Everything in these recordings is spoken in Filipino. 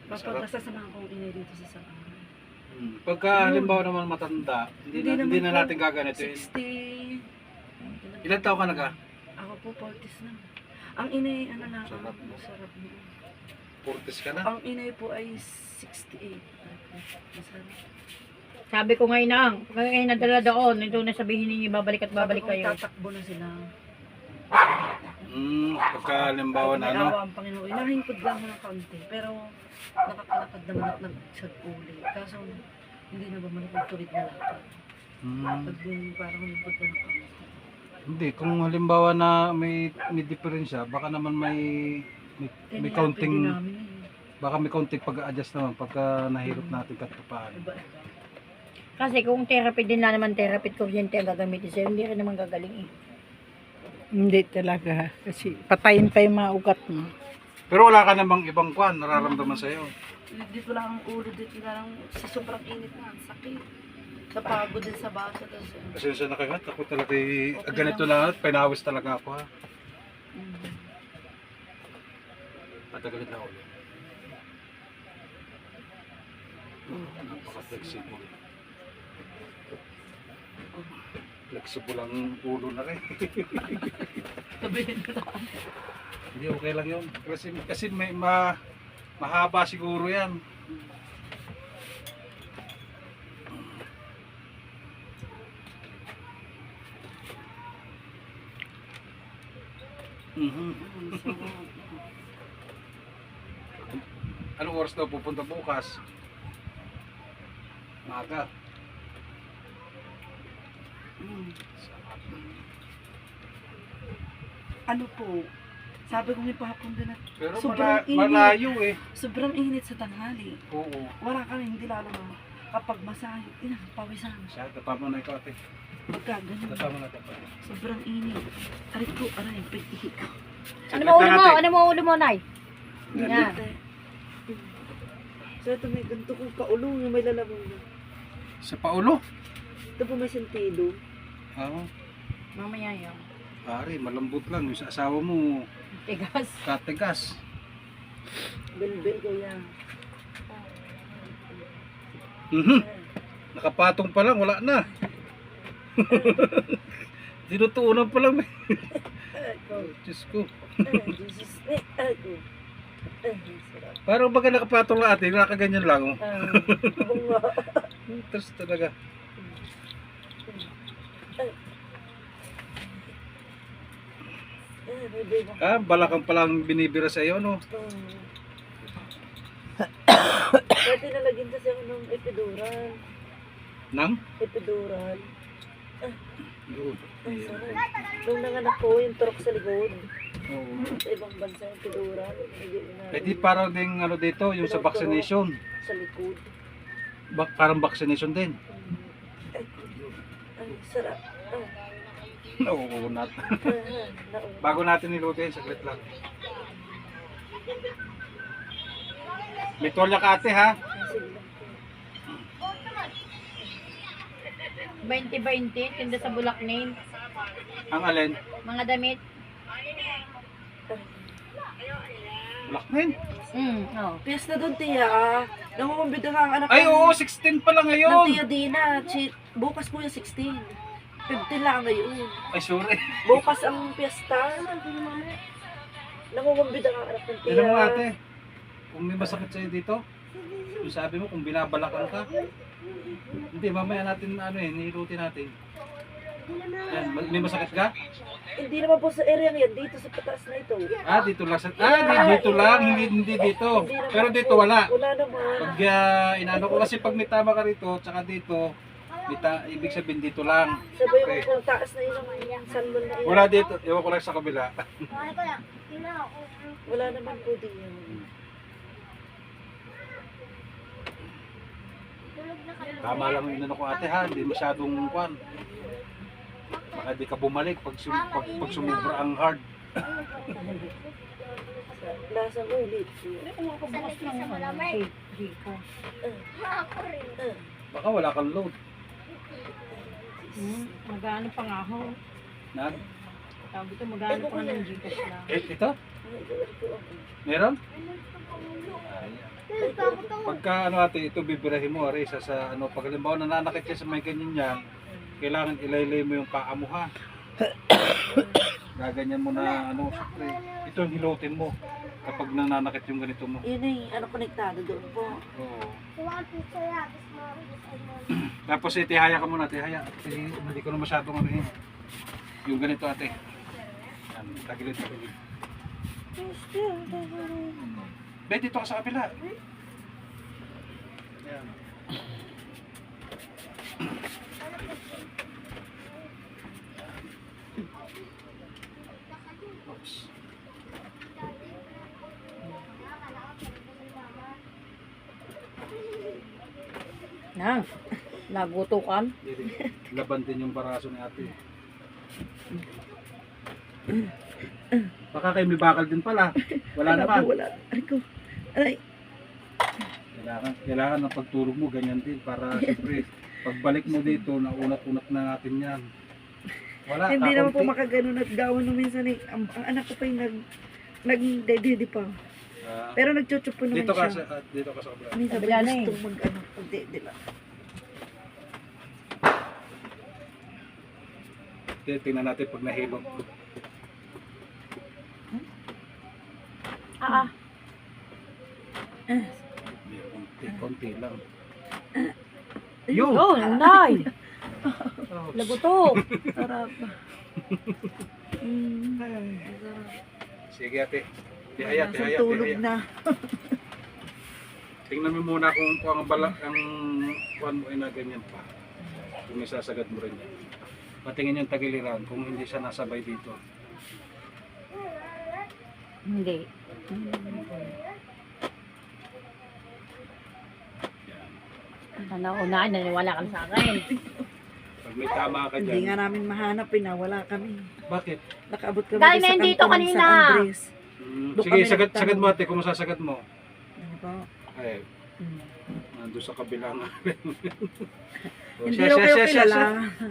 Papagkasasamahan kong inay dito sa Saan. Pagka halimbawa naman matanda, hindi na natin gaganituin. 60. Ilan taon ka na ka? Ako po 40s na. Ang inay, ano na, Sarap. masarap mo. 40s ka na? Ang inay po ay 68. Masarap. Sabi ko ngayon na, pag ngayon nadala doon, ito na sabihin ninyo, babalik at babalik Sabi ko, kayo. tatakbo na sila. Pagka halimbawa na May ano? awa ang Panginoon. Inahingkod lang ako ng kaunti. Pero nakakalakad naman at nag-shot uli. Kaso hindi na bumalik ng tuwid na lakad. Pag din parang hingkod na ng kaunti. Hindi, kung halimbawa na may diferensya, baka naman may counting, Din namin baka may counting pag-adjust naman pagka nahirap natin kahit paano. Iba-iba. Kasi kung therapy din na naman, therapy at kuryente ang gagamitin sa'yo, hindi rin naman gagaling eh. Hindi talaga. Kasi patayin pa yung mga ugat mo. Pero wala ka namang ibang kwan, nararamdaman sa'yo. Dito lang ang ulo, dito lang sa sobrang init na, ang sakit. Sa pagod din sa bata. Pasensya na kagat, ako talaga ganito lang, pinawis talaga ako ha. Patagalit na ulo. Napaka-flexible. Flexible ang ulo na rin. Sabihin ko na. Hindi, okay lang yun. Kasi may mahaba siguro yan. Anong oras daw pupunta bukas? Maga. Ano po? Sabi ko may pahapon din na Pero sobrang init. malayo eh. Sobrang init sa tanghali. Oo. Wala ka rin, hindi lalo na kapag masahe, pawisan. Siya, tapa mo na ikaw ate. Pagka ganun, Tapa mo na tapa. sobrang init. Aray ko, pag-ihi ko. Ano mo ulo mo? Ano mo ulo mo, Nay? Yan. So ito may ganito kong kaulo, yung may lalabong na. Sa paulo? Ito po may sentido. Oo. Mamaya yun. Pare, malambot lang. Yung sa asawa mo, Tigas. katigas. Belbel ko yan. Nakapatong pa lang, wala na. Tinutuunan pa lang. Diyos ko. Jesus, ako. Sarap. Parang baga nakapatong lang ate, nakaganyan lang. Oh. Oo nga. Tapos talaga. Balakang palang binibira sa iyo, no? Pwede nalagyan kasi ako ng epidural. Nang? Epidural. Good. Ang sarap. Nung nanganak ko, yung turok sa likod. Oo. Sa ibang bansa, epidural. Eh di parang ding ano dito, yung sa vaccination. Sa likod. Parang vaccination din. Ay, sarap. Nauunat. Bago natin niluto yun, saglit lang. May tolya ka ate ha? 20-20, tinda sa Bulaknin. Ang alin? Mga damit. Lakmin? Oo. Piyesta doon, tiya. Nangungumbida nga ang anak Ay ng- oo, 16 pa lang ng ngayon. tiya Dina. Bukas po yung 16. 15 lang ngayon. Ay sorry. Bukas ang piyesta. Nangungumbida nga ang anak ng tiya. Tignan mo ate, kung may masakit sa'yo dito, yung sabi mo kung binabalakan ka, hindi, mamaya natin ano nilutin natin. Yan, may masakit ka? Hindi naman po sa area yan. Dito sa pataas na ito. Dito lang. Dito lang, hindi dito. Pero dito wala. Wala naman. Pag inaano ko kasi pag may tama ka rito, tsaka dito, ibig sabihin dito lang. Sabay Okay. mo kung taas na yun ang salmon na yun. Wala dito, ewan ko lang sa kabila. Wala naman po din yun. Tama lang yung inano ko ate ha, hindi masyadong kwan. Baka di ka bumalik pag sumubra ang hard. Lasang ulit. Bukas lang naman. Rico. Baka wala kang load. Magano pa nga ho. Nag? Tawag ito, magano pa nga ng Gcash lang. Ito? Meron? Pagka ano ate, ito bibirahin mo, ari, sa ano, pag halimbawa nananakit ka sa may ganyan yan, kailangan ilaylay mo yung paa mo ha. Gaganyan mo na ano, siyempre, ito yung hilutin mo kapag nananakit yung ganito mo. Yun ay, ano, konektado doon po. Oo. Tapos tihaya ka muna, tihaya. Hindi ko na masyadong ano yun. Yung ganito ate. Yan, tagilid. Be, dito ka sa kabila. Yan. Oops. Na, nagutukan. Laban din yung baraso ni ate. Baka kayo may bakal din pala. Wala naman. Wala. Aray ko. Aray. Kailangan ng pagtulog mo ganyan din para siyempre pagbalik mo dito naunat-unat na natin yan. Wala, Hindi naman po kakunti. makaganon at gawan nung minsan eh. Ang anak ko pa yung nag-dedi pa. Ah, Pero nagchuchup po naman dito ka siya. dito ka sa kabila. Minsan Kabila ba na eh. gustong mag-ano, pag-dedi lang. Tingnan natin pag nahilot. Ah, Konti lang. oh, nanay. Oh, Lagutok. Sarap. sige ate. Tihaya, Nasang tihaya, tulog tihaya. na. Tingnan mo muna kung ang balak ang kuan mo ay na ganyan pa. Kung isasagad mo rin yan. Patingin yung tagiliran kung hindi siya nasabay dito. Hindi. Una, naniwala ka sa akin. Pag may tama ka Hindi nga dyan. namin mahanap eh, nawala kami. Bakit? Nakaabot kami Galing sa na yun dito kanto ng kanina. San Andres. Doon Sige, kami sagad nagtanong. mo ate kung masasagad mo. Ano ba? Ay, nandun sa kabila nga. Oh, Hindi siya, raw siya, kayo siya, siya, kilala. siya.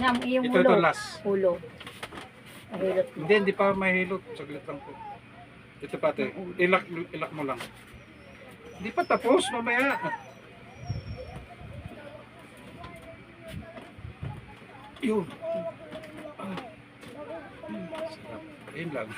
Yung iyong Ito, ulo. last. Ulo. Ahilot mo. Hindi pa mahilot. Saglit lang po. Ito pa ate. Ilak mo lang. Hindi pa tapos, mamaya. Yun. Sarap. Ayun lang.